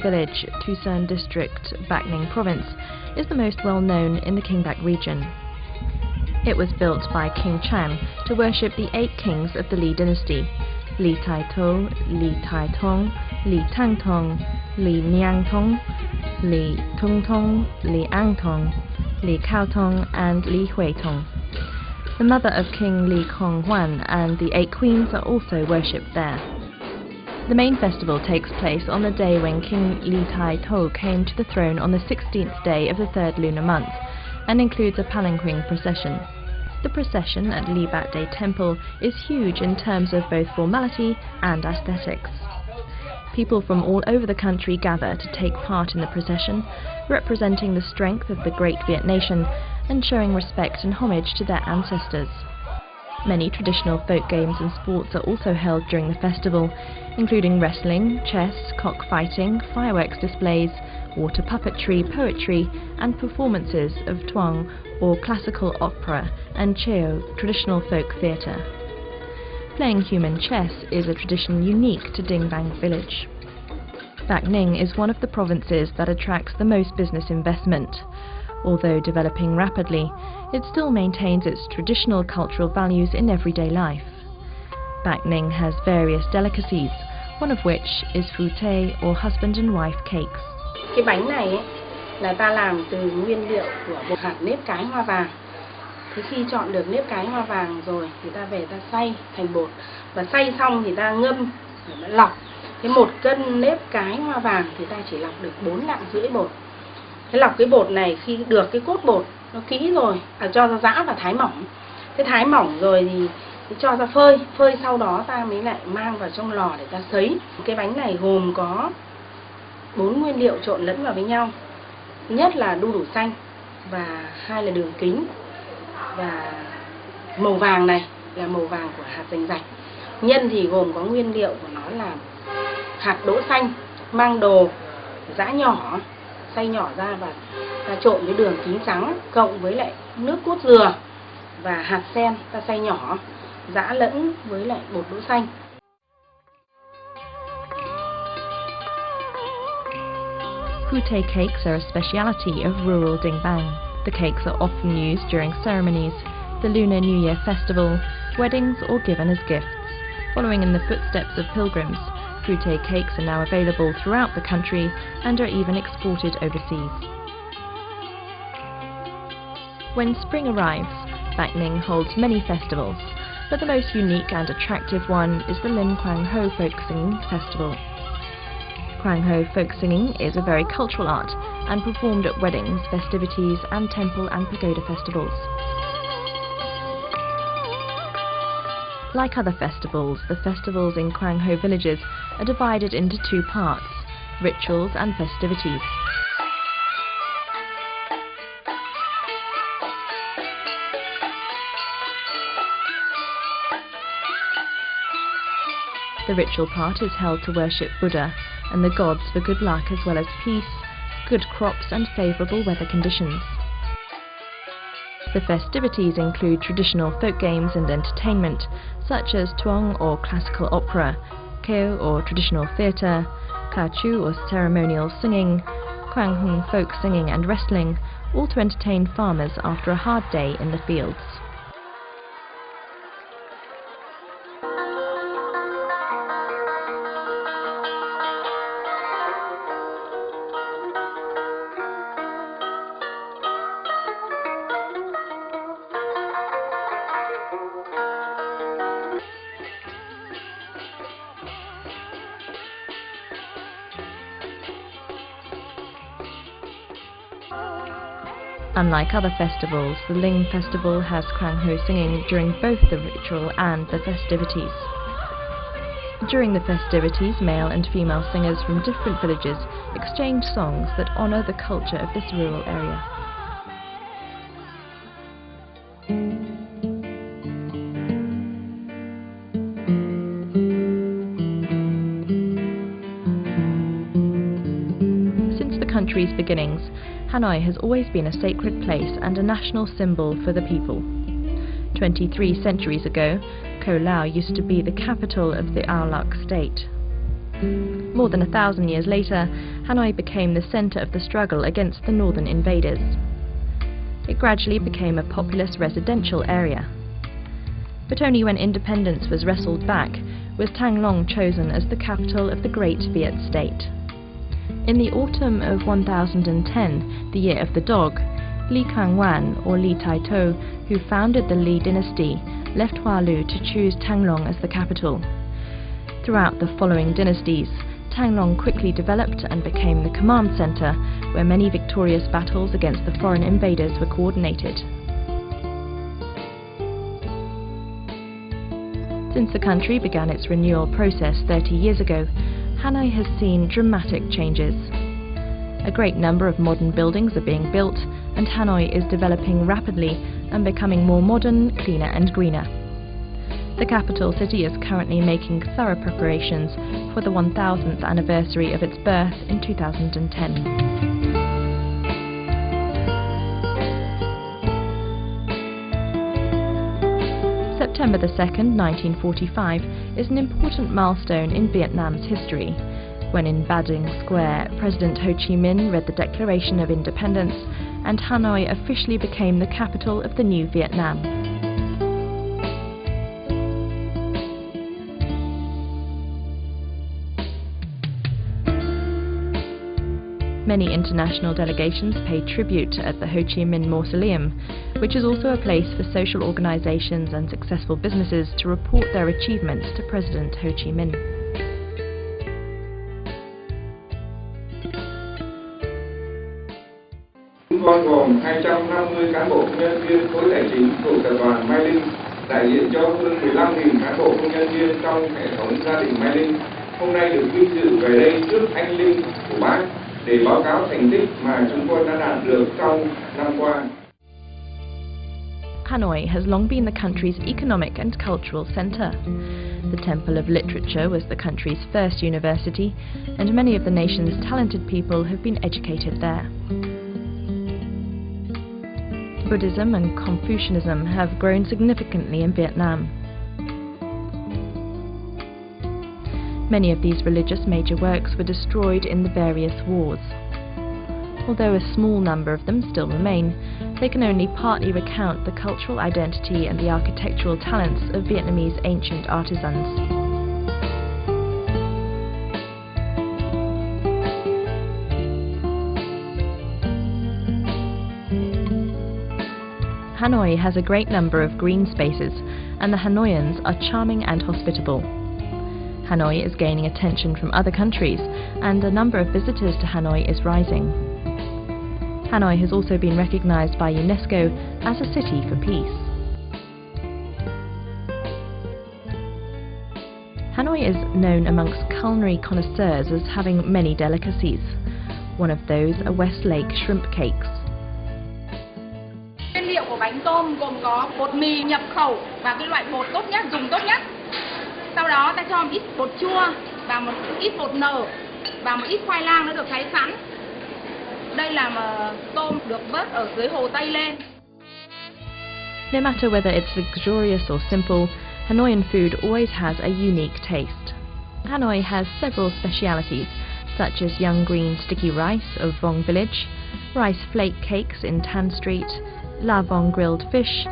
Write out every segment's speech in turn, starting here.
village, Tusan District, Bac Ninh Province, is the most well known in the Kingbak region. It was built by King Chang to worship the 8 kings of the Li dynasty: Li Tai To, Li Tai Tong, Li Tang Tong, Li Niang Tong, Li Tung Tong, Li Ang Tong, Li Cao Tong, and Li Hui Tong. The mother of King Li Kong Huan and the 8 queens are also worshipped there. The main festival takes place on the day when King Li Tai To came to the throne on the 16th day of the 3rd lunar month, and includes a palanquin procession. The procession at Li Bat Day Temple is huge in terms of both formality and aesthetics. People from all over the country gather to take part in the procession, representing the strength of the Great Viet Nation and showing respect and homage to their ancestors. Many traditional folk games and sports are also held during the festival, including wrestling, chess, cockfighting, fireworks displays, water puppetry, poetry, and performances of tuong, or classical opera, and cheo, traditional folk theatre. Playing human chess is a tradition unique to Dinh Bang village. Bac Ninh is one of the provinces that attracts the most business investment. Although developing rapidly, it still maintains its traditional cultural values in everyday life. Bac Ninh has various delicacies, one of which is phu thê, or husband and wife cakes. Cái bánh này ấy, là ta làm từ nguyên liệu của bột hạt nếp cái hoa vàng. Thế khi chọn được nếp cái hoa vàng rồi thì ta về ta xay thành bột, và xay xong thì ta ngâm để lọc. Thế 1 cân nếp cái hoa vàng thì ta chỉ lọc được 4,5 lạng bột. Thế lọc cái bột này, khi được cái cốt bột nó kỹ rồi, cho ra giã và thái mỏng. Thế thái mỏng rồi thì cho ra phơi, phơi sau đó ta mới lại mang vào trong lò để ta sấy. Cái bánh này gồm có 4 nguyên liệu trộn lẫn vào với nhau. Thứ nhất là đu đủ xanh, và 2 là đường kính, và màu vàng này là màu vàng của hạt dành dạch. Nhân thì gồm có nguyên liệu của nó là hạt đỗ xanh, mang đồ, giã nhỏ, xay nhỏ ra và ta trộn với đường kính trắng cộng với lại nước cốt dừa và hạt sen ta xay nhỏ, giã lẫn với lại bột đỗ xanh. Phu thê cakes are a speciality of rural Dinh Bang. The cakes are often used during ceremonies, the Lunar New Year festival, weddings, or given as gifts. Following in the footsteps of pilgrims, phu thê cakes are now available throughout the country and are even exported overseas. When spring arrives, Bac Ninh holds many festivals, but the most unique and attractive one is the Lim Quang Ho Folk Singing Festival. Quang Ho folk singing is a very cultural art and performed at weddings, festivities, and temple and pagoda festivals. Like other festivals, the festivals in Quang Ho villages are divided into 2 parts: rituals and festivities. The ritual part is held to worship Buddha and the gods for good luck as well as peace, good crops and favourable weather conditions. The festivities include traditional folk games and entertainment, such as tuong or classical opera, keo or traditional theatre, ka chu or ceremonial singing, quang hung folk singing and wrestling, all to entertain farmers after a hard day in the fields. Unlike other festivals, the Ling Festival has Quang Ho singing during both the ritual and the festivities. During the festivities, male and female singers from different villages exchange songs that honour the culture of this rural area. Since the country's beginnings, Hanoi has always been a sacred place and a national symbol for the people. 23 centuries ago, Ko Lao used to be the capital of the Ao Lak state. More than 1,000 years later, Hanoi became the center of the struggle against the northern invaders. It gradually became a populous residential area. But only when independence was wrestled back was Thang Long chosen as the capital of the Great Viet State. In the autumn of 1010, the year of the dog, Li Kangwan, or Li Taito, who founded the Li dynasty, left Hoa Lu to choose Thang Long as the capital. Throughout the following dynasties, Thang Long quickly developed and became the command center where many victorious battles against the foreign invaders were coordinated. Since the country began its renewal process 30 years ago, Hanoi has seen dramatic changes. A great number of modern buildings are being built, and Hanoi is developing rapidly and becoming more modern, cleaner and greener. The capital city is currently making thorough preparations for the 1000th anniversary of its birth in 2010. September 2nd, 1945 is an important milestone in Vietnam's history, when in Ba Dinh Square, President Ho Chi Minh read the Declaration of Independence and Hanoi officially became the capital of the new Vietnam. Many international delegations paid tribute at the Ho Chi Minh Mausoleum, which is also a place for social organizations and successful businesses to report their achievements to President Ho Chi Minh. Chúng con gồm 250 cán bộ công nhân viên khối tài chính thuộc tập đoàn Mai Linh, đại diện cho hơn 15.000 cán bộ công nhân viên trong hệ thống gia đình Mai Linh, hôm nay được vinh dự về đây trước anh linh của bác để báo cáo thành tích mà chúng tôi đã đạt được trong năm qua. Hanoi has long been the country's economic and cultural centre. The Temple of Literature was the country's first university, and many of the nation's talented people have been educated there. Buddhism and Confucianism have grown significantly in Vietnam. Many of these religious major works were destroyed in the various wars. Although a small number of them still remain, they can only partly recount the cultural identity and the architectural talents of Vietnamese ancient artisans. Hanoi has a great number of green spaces, and the Hanoians are charming and hospitable. Hanoi is gaining attention from other countries, and the number of visitors to Hanoi is rising. Hanoi has also been recognized by UNESCO as a city for peace. Hanoi is known amongst culinary connoisseurs as having many delicacies. One of those are Westlake shrimp cakes. Nguyên liệu của bánh tôm gồm có bột mì nhập khẩu và cái loại bột tốt nhất, dùng tốt nhất. Sau đó ta cho một ít bột chua và một ít bột nở và một ít khoai lang nó được thái sẵn. Đây là mà tôm được vớt ở dưới hồ Tây lên. No matter whether it's luxurious or simple, Hanoian food always has a unique taste. Hanoi has several specialities, such as young green sticky rice of Vong Village, rice flake cakes in Tan Street, La Vong grilled fish,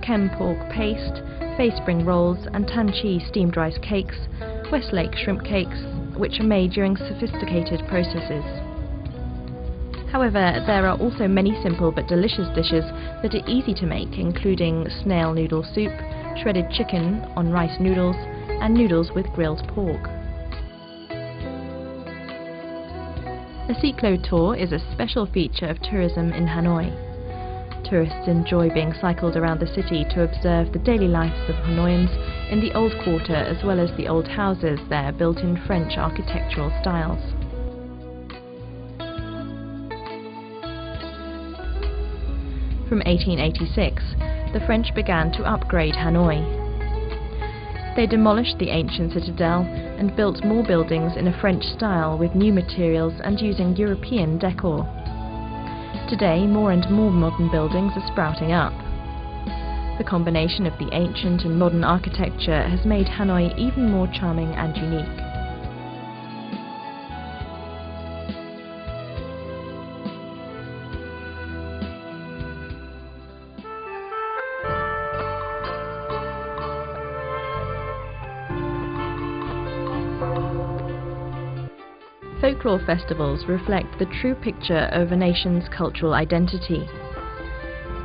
Kem pork paste, Bay Spring rolls and Tan Chi steamed rice cakes, Westlake shrimp cakes, which are made during sophisticated processes. However, there are also many simple but delicious dishes that are easy to make, including snail noodle soup, shredded chicken on rice noodles, and noodles with grilled pork. A cyclo tour is a special feature of tourism in Hanoi. Tourists enjoy being cycled around the city to observe the daily lives of Hanoians in the old quarter as well as the old houses there built in French architectural styles. From 1886, the French began to upgrade Hanoi. They demolished the ancient citadel and built more buildings in a French style with new materials and using European decor. Today, more and more modern buildings are sprouting up. The combination of the ancient and modern architecture has made Hanoi even more charming and unique. Folklore festivals reflect the true picture of a nation's cultural identity.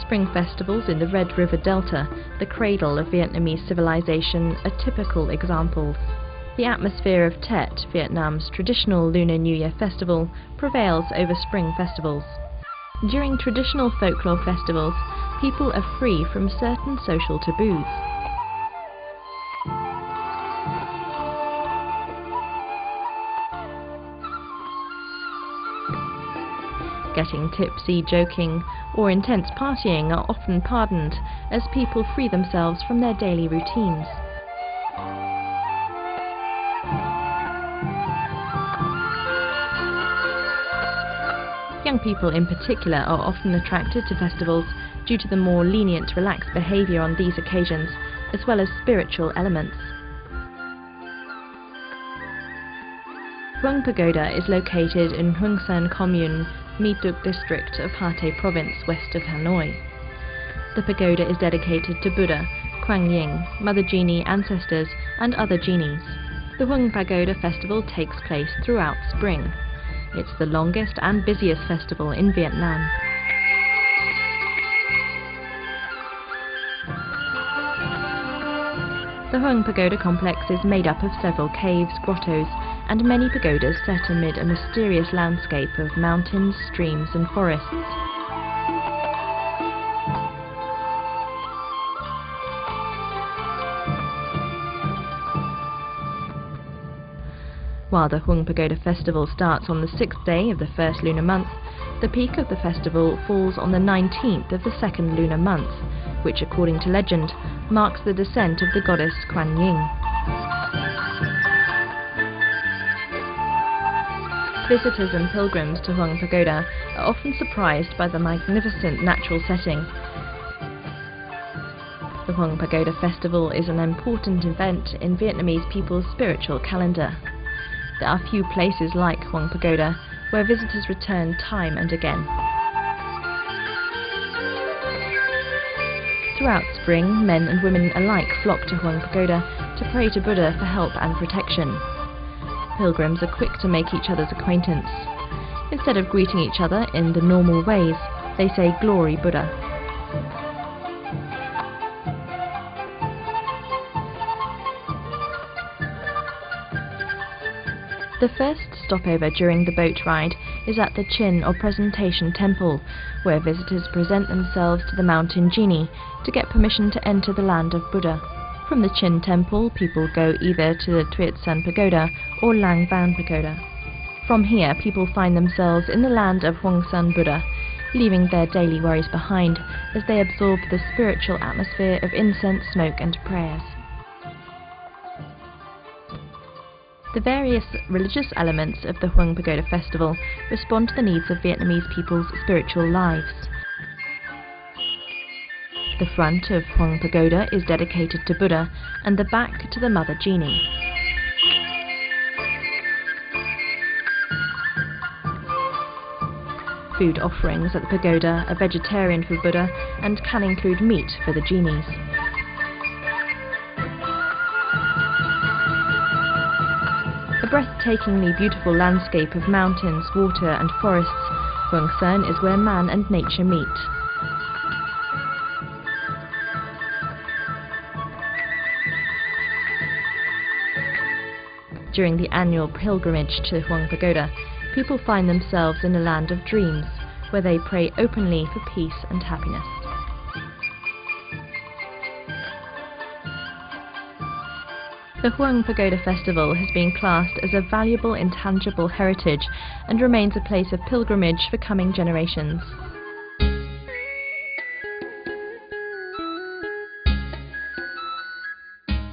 Spring festivals in the Red River Delta, the cradle of Vietnamese civilization, are typical examples. The atmosphere of Tet, Vietnam's traditional Lunar New Year festival, prevails over spring festivals. During traditional folklore festivals, people are free from certain social taboos. Getting tipsy, joking, or intense partying are often pardoned as people free themselves from their daily routines. Young people in particular are often attracted to festivals due to the more lenient, relaxed behavior on these occasions, as well as spiritual elements. Huang Pagoda is located in Huang Son Commune, My Duc district of Ha Tây province, west of Hanoi. The pagoda is dedicated to Buddha, Kuan Yin, Mother Genie ancestors, and other genies. The Huang Pagoda festival takes place throughout spring. It's the longest and busiest festival in Vietnam. The Huang Pagoda complex is made up of several caves, grottos, and many pagodas set amid a mysterious landscape of mountains, streams, and forests. While the Huang Pagoda festival starts on the 6th day of the first lunar month, the peak of the festival falls on the 19th of the second lunar month, which, according to legend, marks the descent of the goddess Kuan Yin. Visitors and pilgrims to Huang Pagoda are often surprised by the magnificent natural setting. The Huang Pagoda festival is an important event in Vietnamese people's spiritual calendar. There are few places like Huang Pagoda where visitors return time and again. Throughout spring, men and women alike flock to Huang Pagoda to pray to Buddha for help and protection. Pilgrims are quick to make each other's acquaintance. Instead of greeting each other in the normal ways, they say "Glory Buddha." The first stopover during the boat ride is at the Chin or Presentation Temple, where visitors present themselves to the mountain genie to get permission to enter the land of Buddha. From the Chin Temple, people go either to the Tuet San Pagoda or Lang Van Pagoda. From here, people find themselves in the land of Huang Son Buddha, leaving their daily worries behind as they absorb the spiritual atmosphere of incense, smoke, and prayers. The various religious elements of the Huang Pagoda festival respond to the needs of Vietnamese people's spiritual lives. The front of Huang Pagoda is dedicated to Buddha and the back to the Mother Genie. Food offerings at the pagoda are vegetarian for Buddha and can include meat for the genies. A breathtakingly beautiful landscape of mountains, water and forests, Huang Son is where man and nature meet. During the annual pilgrimage to Huang Pagoda, people find themselves in a land of dreams, where they pray openly for peace and happiness. The Huang Pagoda festival has been classed as a valuable intangible heritage and remains a place of pilgrimage for coming generations.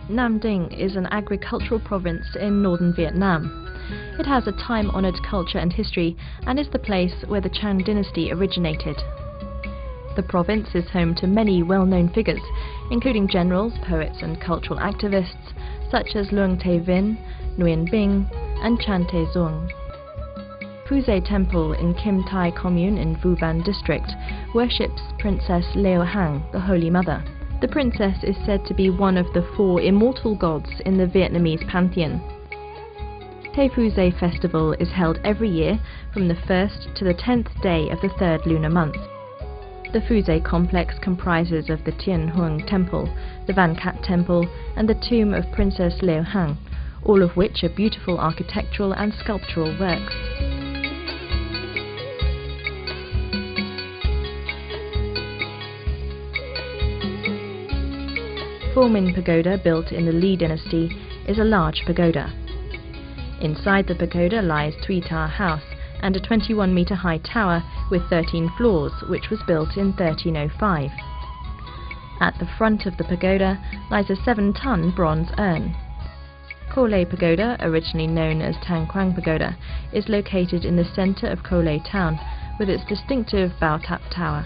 Nam Dinh is an agricultural province in northern Vietnam. It has a time-honored culture and history and is the place where the Chang dynasty originated. The province is home to many well-known figures, including generals, poets and cultural activists such as Luang Tay Vinh, Nguyen Binh and Chan Tay Duong. Phuze Temple in Kim Thai Commune in Vu Ban district worships Princess Leo Hang, the Holy Mother. The princess is said to be one of the 4 immortal gods in the Vietnamese pantheon. Hefuse festival is held every year from the 1st to the 10th day of the 3rd lunar month. The Fuse complex comprises of the Tianhuang Temple, the Vankat Temple, and the tomb of Princess Liu Han, all of which are beautiful architectural and sculptural works. Formin Pagoda, built in the Li dynasty, is a large pagoda. Inside the pagoda lies Tuita House and a 21-meter high tower with 13 floors, which was built in 1305. At the front of the pagoda lies a 7-ton bronze urn. Kolei Pagoda, originally known as Tanquang Pagoda, is located in the center of Kolei town with its distinctive Baotap tower.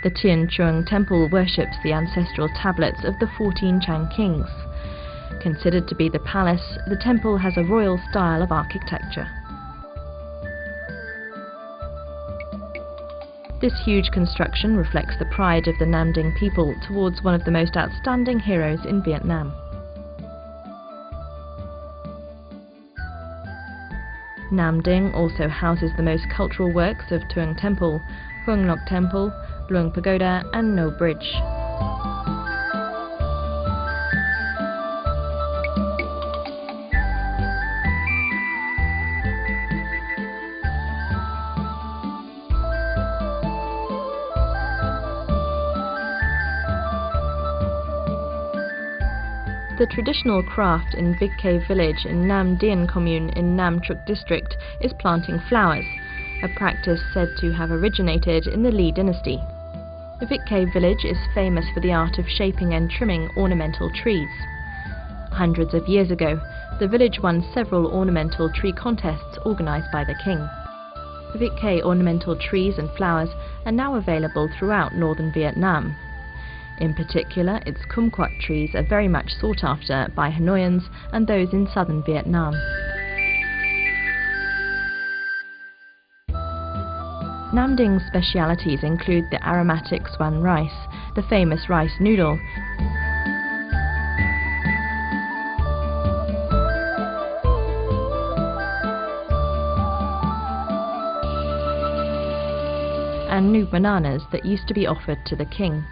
The Tianchuang Temple worships the ancestral tablets of the 14 Chang kings. Considered to be the palace, the temple has a royal style of architecture. This huge construction reflects the pride of the Nam Dinh people towards one of the most outstanding heroes in Vietnam. Nam Dinh also houses the most cultural works of Tuang Temple, Huang Lok Temple, Luang Pagoda and No Bridge. The traditional craft in Viet Cay village in Nam Dien commune in Nam Truc district is planting flowers, a practice said to have originated in the Li dynasty. The Viet Cay village is famous for the art of shaping and trimming ornamental trees. Hundreds of years ago, the village won several ornamental tree contests organized by the king. The Viet Cay ornamental trees and flowers are now available throughout northern Vietnam. In particular, its kumquat trees are very much sought after by Hanoians and those in southern Vietnam. Nam Ding's specialities include the aromatic swan rice, the famous rice noodle, and new bananas that used to be offered to the king.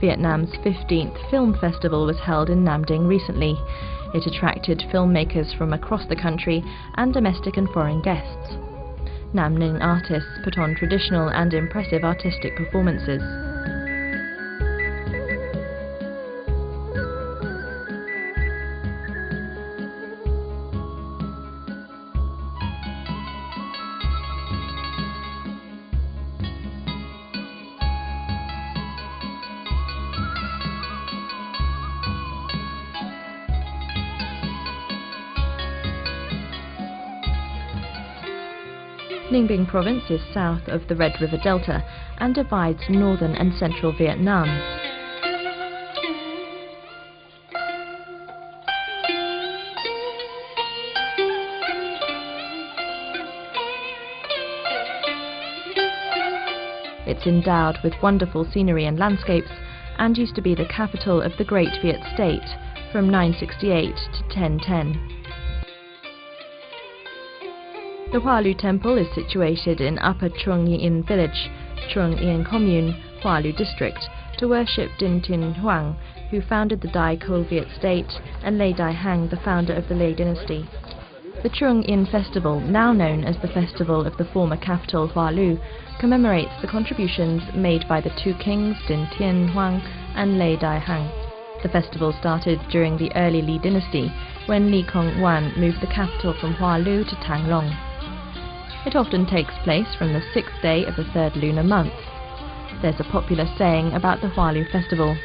Vietnam's 15th Film Festival was held in Nam Dinh recently. It attracted filmmakers from across the country and domestic and foreign guests. Nam Dinh artists put on traditional and impressive artistic performances. Ninh Binh province is south of the Red River Delta and divides northern and central Vietnam. It's endowed with wonderful scenery and landscapes and used to be the capital of the Great Viet State from 968 to 1010. The Hualu Temple is situated in Upper Chungyin Village, Chungyin Commune, Hualu District, to worship Din Tin Huang, who founded the Dai Soviet state, and Lei Daihang, the founder of the Lei dynasty. The Chungyin Festival, now known as the Festival of the former capital Hualu, commemorates the contributions made by the two kings Din Tin Huang and Lei Daihang. The festival started during the early Li dynasty, when Li Kongwan moved the capital from Hualu to Tanglong. It often takes place from the 6th day of the 3rd lunar month. There's a popular saying about the Hualu festival: